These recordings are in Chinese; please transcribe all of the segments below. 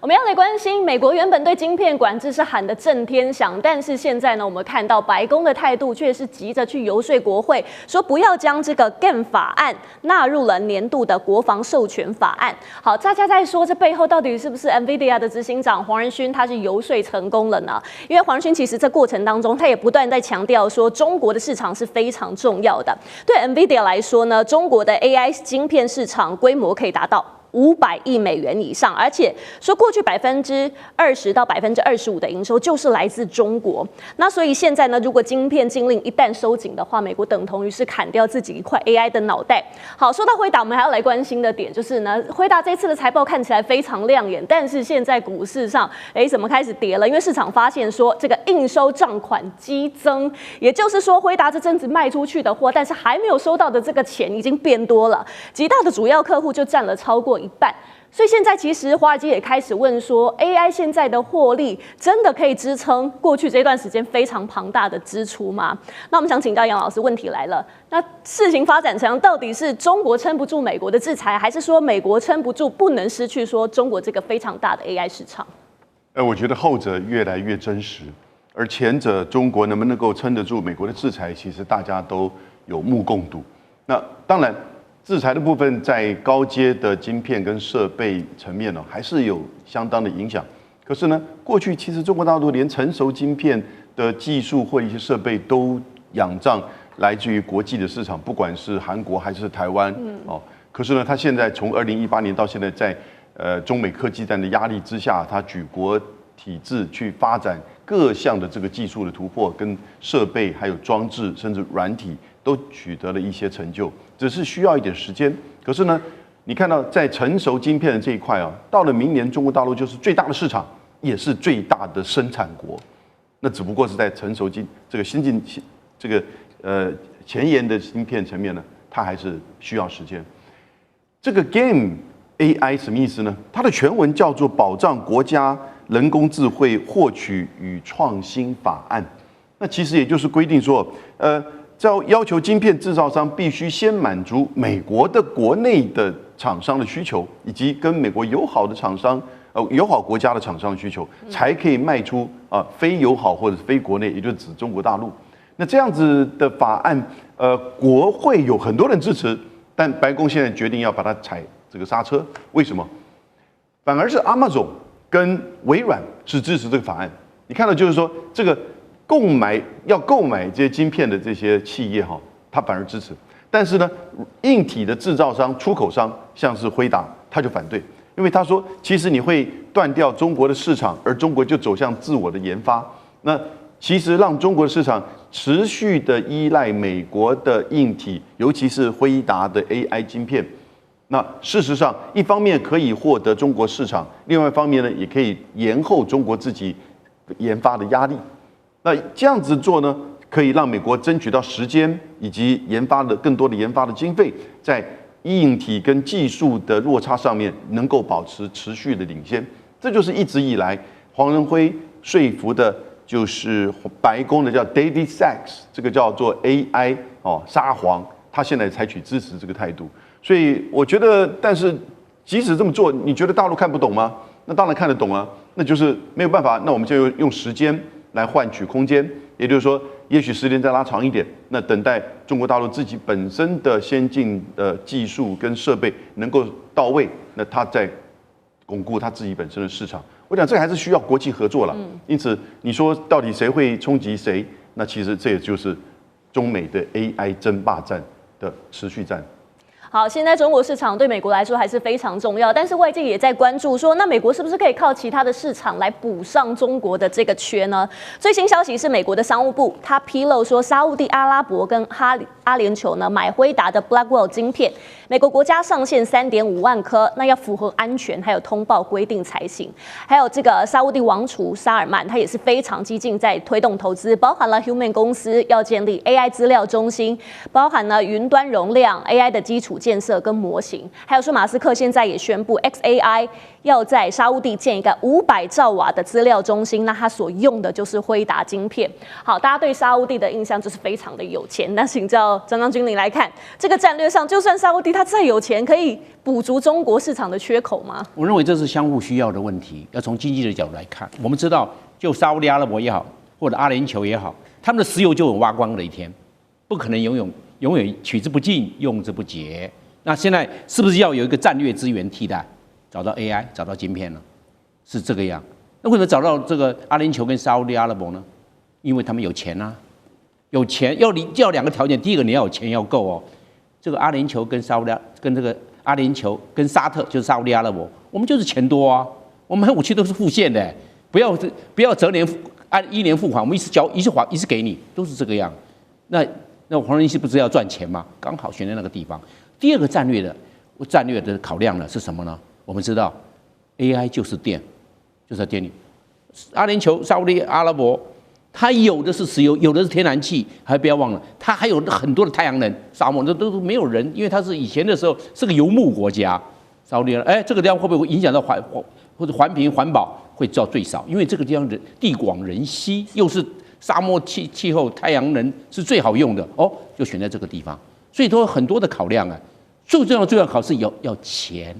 我們要來關心，美國原本對晶片管制是喊得震天響，但是現在呢，我們看到白宮的態度卻是急着去游說國會，說不要將這個 GAN 法案納入了年度的國防授權法案。好，大家在說這背後到底是不是 NVIDIA 的執行長黃仁勳他是游說成功了呢？因為黃仁勳其實這過程當中，他也不斷在強調說，中國的市場是非常重要的。對 NVIDIA 來說呢，中國的 AI 晶片市場規模可以達到500億美元以上，而且說過去20%到25%的營收就是來自中國。那所以現在呢，如果晶片禁令一旦收緊的話，美國等同於是砍掉自己一塊 AI 的腦袋。好，說到輝達，我們還要來關心的點就是呢，輝達這次的財報看起來非常亮眼，但是現在股市上怎麼開始跌了？因為市場發現說這個應收賬款激增，也就是說輝達這陣子賣出去的貨，但是還沒有收到的這個錢已經變多了，極大的主要客戶就佔了超過一半。所以現在其實華爾街也開始問說 ，AI 現在的獲利真的可以支撐過去這段時間非常龐大的支出嗎？那我們想請教楊老師，問題來了，那事情發展成到底是中國撐不住美國的制裁，還是說美國撐不住不能失去說中國這個非常大的 AI 市場？我覺得後者越來越真實，而前者中國能不能夠撐得住美國的制裁，其實大家都有目共睹。那當然。制裁的部分在高階的晶片跟設備層面呢，還是有相當的影響。可是呢，過去其實中國大陸連成熟晶片的技術或一些設備都仰仗來自於國際的市場，不管是韓國還是台灣哦。可是呢，它現在從2018年到現在，在中美科技戰的壓力之下，它舉國體制去發展各項的這個技術的突破，跟設備還有裝置甚至軟體都取得了一些成就。只是需要一點時間，可是呢，你看到在成熟晶片的這一塊啊，到了明年中國大陸就是最大的市场，也是最大的生產國。那只不過是在成熟這個先進這個前沿的晶片層面呢，它還是需要時間。這個 GAN AI 什麼意思呢？它的全文叫做《保障國家人工智慧獲取與創新法案》。那其實也就是規定說，要求晶片製造商必須先滿足美國的國內的廠商的需求，以及跟美國友好的廠商、友好國家的廠商的需求，才可以賣出非友好或者非國內，也就是指中國大陸。那這樣子的法案，國會有很多人支持，但白宮現在決定要把它踩這個剎車。為什麼？反而是 Amazon 跟微軟是支持這個法案。你看到就是說這個。要購買這些晶片的這些企業哈，他反而支持，但是呢，硬體的製造商、出口商，像是輝達，他就反對，因為他說，其實你會斷掉中國的市場，而中國就走向自我的研發。那其實讓中國的市場持續的依賴美國的硬體，尤其是輝達的 AI 晶片。那事實上，一方面可以獲得中國市場，另外一方面呢，也可以延後中國自己研發的壓力。那這樣子做呢，可以讓美國爭取到時間以及更多的研發的經費，在硬體跟技術的落差上面能夠保持持續的領先。這就是一直以來黃仁輝說服的，就是白宮的叫 David Sacks， 這個叫做 AI 沙皇，他現在採取支持這個態度。所以我覺得，但是即使這麼做，你覺得大陸看不懂嗎？那當然看得懂啊，那就是沒有辦法，那我們就用時間來換取空間，也就是說，也許時間再拉長一點，那等待中國大陸自己本身的先進的技術跟設備能夠到位，那它再鞏固它自己本身的市場。我想這還是需要國際合作了。因此，你說到底誰會衝擊誰？那其實這也就是中美的 AI 爭霸戰的持續戰。好，現在中國市場對美國來說還是非常重要，但是外界也在關注說，那美國是不是可以靠其他的市場來補上中國的這個缺呢？最新消息是，美國的商務部他披露說，沙烏地阿拉伯跟阿聯酋呢買輝達的 Blackwell 晶片，美國國家上限3.5萬顆，那要符合安全還有通報規定才行。還有這個沙烏地王儲沙爾曼，他也是非常激進在推動投資，包含了 Human 公司要建立 AI 資料中心，包含了雲端容量、AI 的基礎礎建設跟模型，還有說馬斯克現在也宣布 XAI 要在沙烏地建一個500兆瓦的資料中心，那他所用的就是輝達晶片。好，大家對沙烏地的印象就是非常的有錢，那請教張將軍您來看，這個戰略上，就算沙烏地他再有錢，可以補足中國市場的缺口嗎？我認為這是相互需要的問題，要從經濟的角度來看。我們知道，就沙烏地阿拉伯也好，或者阿聯酋也好，他們的石油就有挖光的一天，不可能永遠取之不盡，用之不竭。那現在是不是要有一個戰略資源替代？找到 AI， 找到晶片呢？是這個樣。那為什麼找到這個阿聯酋跟沙烏地阿拉伯呢？因為他們有錢啊，有錢要兩個條件，第一個你要有錢要夠哦。這個阿聯酋跟沙烏地跟這個阿聯酋跟沙特就是沙烏地阿拉伯，我們就是錢多啊，我們武器都是付現的，不要折年依年付款，我們一次交一次給你，都是這個樣。那黃仁勳不是要賺錢嗎？剛好選在那個地方。第二個戰略的考量呢是什麼呢？我們知道 AI 就是電，就是在電力。阿聯酋、沙烏地阿拉伯，它有的是石油，有的是天然氣，還不要忘了，它還有很多的太陽能、沙漠，这都没有人，因为它是以前的時候是個游牧國家。沙烏地，這個地方會不會影響到或者環評環保？會造最少，因為這個地方地廣人稀，又是沙漠氣候，太陽能是最好用的哦，就選在這個地方，所以都有很多的考量啊。最重要考試要錢，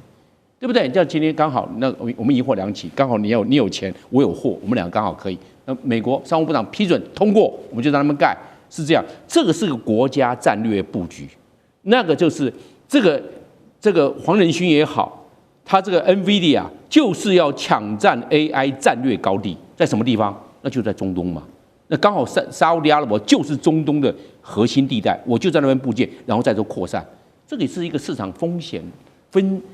對不對？像今天剛好，那我們一貨兩起，剛好你有錢，我有貨，我們兩個剛好可以。那美國商務部長批准通過，我們就讓他們蓋，是這樣。這個是個國家戰略布局，那個就是這個黃仁勳也好。他這個 NVIDIA 就是要搶占 AI 戰略高地，在什麼地方？那就在中東嘛。那剛好沙烏地阿拉伯就是中東的核心地帶，我就在那邊布建，然後再做擴散。這個也是一個市場風險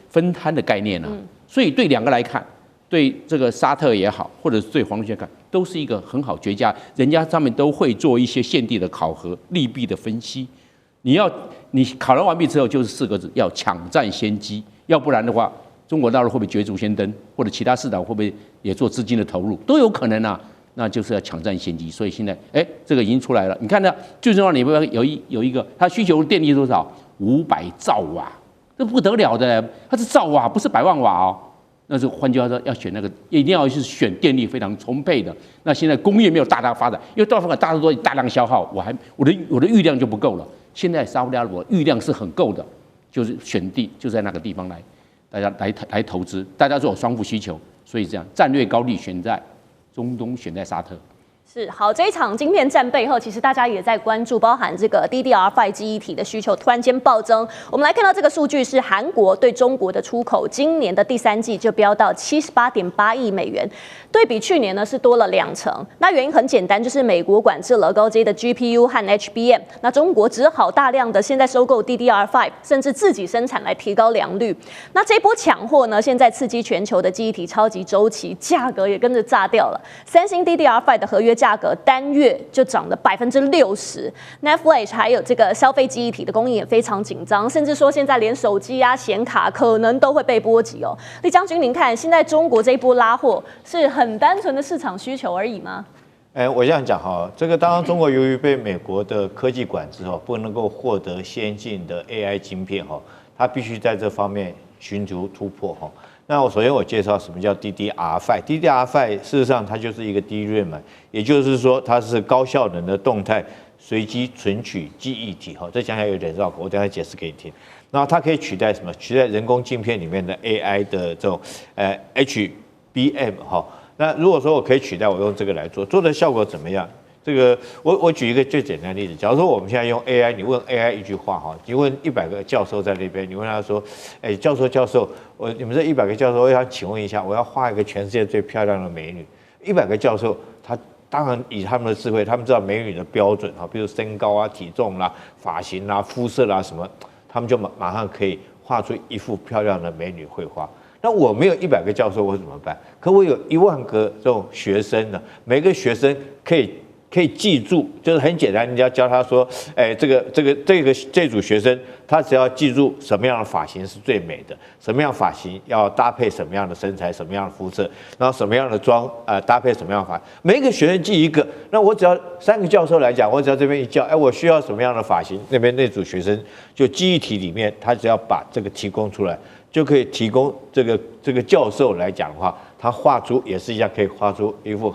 分攤的概念啊。所以對兩個來看，對這個沙特也好，或者是對黃仁勳看，都是一個很好絕佳。人家上面都會做一些現地的考核、利弊的分析。你考量完畢之後，就是4個字：要搶占先機，要不然的話。中國大陸會不會捷足先登，或者其他市場會不會也做資金的投入，都有可能啊。那就是要搶占先機。所以現在，這個已經出來了。你看呢，最重要，你不要有一個，它需求電力多少？500兆瓦，這不得了的，它是兆瓦，不是100萬瓦哦。那是換句話說，要選那個，一定要是選電力非常充沛的。那現在工業沒有大發展，因為大量消耗，我的預量就不夠了。現在沙烏地阿拉伯預量是很夠的，就是選地就在那個地方來。大家來投資，大家都有雙副需求，所以這樣戰略高地選在中東，選在沙特。是好，這一場晶片戰背後，其實大家也在關注，包含這個 DDR5 記憶體的需求突然間暴增。我們來看到這個數據是韓國對中國的出口，今年的第3季就飆到78.8億美元，對比去年呢是多了2成。那原因很簡單，就是美國管制了高階的 GPU 和 HBM， 那中國只好大量的現在收購 DDR5， 甚至自己生產來提高良率。那這波搶貨呢，現在刺激全球的記憶體超級週期，價格也跟着炸掉了。三星 DDR5 的合約價格單月就漲了60%，Netflix 還有這個消費記憶體的供應也非常緊張，甚至說現在連手機啊、顯卡可能都會被波及哦。李將軍，您看現在中國這一波拉貨是很單純的市場需求而已嗎？我這樣講哈，這個當然中國由於被美國的科技管制哈，不能夠獲得先進的 AI 晶片哈，它必須在這方面尋求突破哈。那首先我介紹什麼叫 DDR5。DDR5 事實上它就是一個 DRAM 嘛，也就是說它是高效能的動態隨機存取記憶體哈。這講起來有點繞口，我等一下解釋給你聽。然後它可以取代什麼？取代人工晶片裡面的 AI 的這種HBM 哈。那如果說我可以取代，我用這個來做，做的效果怎麼樣？這個我舉一個最簡單的例子，假如說我們現在用 AI， 你問 AI 一句話哈，你問100個教授在那邊，你問他說，教授，你們這100個教授，我想請問一下，我要畫一個全世界最漂亮的美女，100個教授，他當然以他們的智慧，他們知道美女的標準哈，比如身高啊、體重啦、髮型啦、膚色啦什麼，他們就馬上可以畫出一幅漂亮的美女繪畫。那我沒有100個教授，我怎麼辦？可我有1萬個這種學生呢，每個學生可以可以記住，就是很簡單，你要教他說，這組學生，他只要記住什麼樣的髮型是最美的，什麼樣的髮型要搭配什麼樣的身材，什麼樣的膚色，然後什麼樣的妝搭配什麼樣的髮型，每一個學生記一個，那我只要3個教授來講，我只要這邊一叫，我需要什麼樣的髮型，那組學生就記憶體裡面，他只要把這個提供出來，就可以提供這個教授來講的話，他畫出也是一樣，可以畫出一幅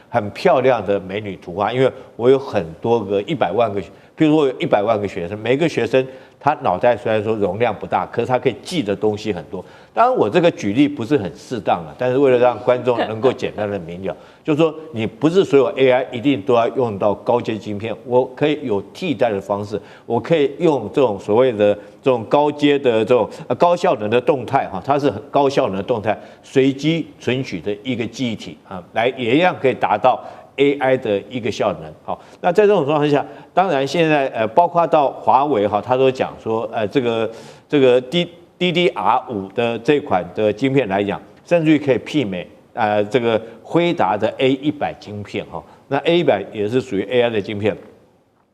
很漂亮的美女圖畫。因為我有很多個100萬個，譬如說我有100萬個學生，每個學生他腦袋雖然說容量不大，可是他可以記的東西很多。當然我這個舉例不是很適當了，但是為了讓觀眾能夠簡單的明了，就是說你不是所有 AI 一定都要用到高階晶片，我可以有替代的方式，我可以用這種所謂的這種高階的这种高效能的動態哈，它是很高效能的動態隨機存取的一個記憶體啊，來也一樣可以達到 AI 的一個效能。好，那在這種狀況下，當然現在包括到華為哈，他都講說這個 DDR5 的這款的晶片來講，甚至於可以媲美這個輝達的 A100 晶片哈，那 A100 也是屬於 AI 的晶片。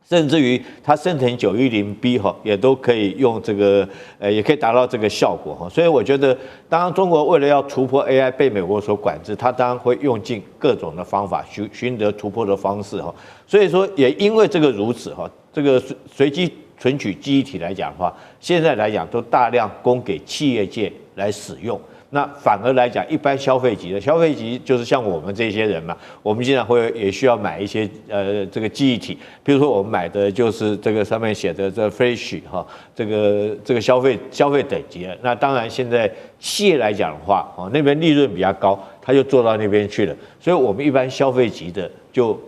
甚至於它生成910B 哈，也都可以用這個，也可以達到這個效果哈。所以我覺得，當然中國為了要突破 AI 被美國所管制，它當然會用盡各種的方法尋得突破的方式哈。所以說，也因為這個如此哈，這個隨機存取記憶體來講的話，現在來講都大量供給企業界來使用。那反而來講，一般消費級就是像我們這些人嘛，我們經常也需要買一些這個記憶體，比如說我們買的就是這個上面寫的這 Flash 哈，這個消費等級的。那當然現在企業來講的話，那邊利潤比較高，它就做到那邊去了，所以我們一般消費級的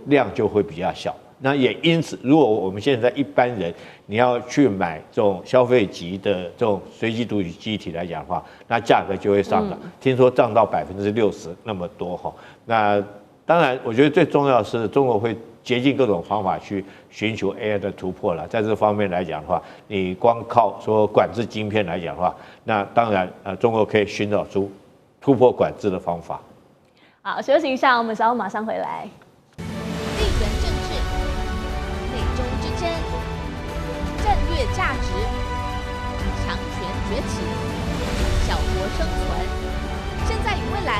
量就會比較小。那也因此，如果我們現在一般人你要去買這種消費級的這種隨機讀取記憶體來講的話，那價格就會上漲，聽說漲到60%那麼多哈。那當然，我覺得最重要的是中國會竭盡各種方法去尋求 AI 的突破了。在這方面來講的話，你光靠說管制晶片來講的話，那當然中國可以尋找出突破管制的方法。好，休息一下，我們稍後馬上回來。價值，強權崛起，小國生存，現在與未來。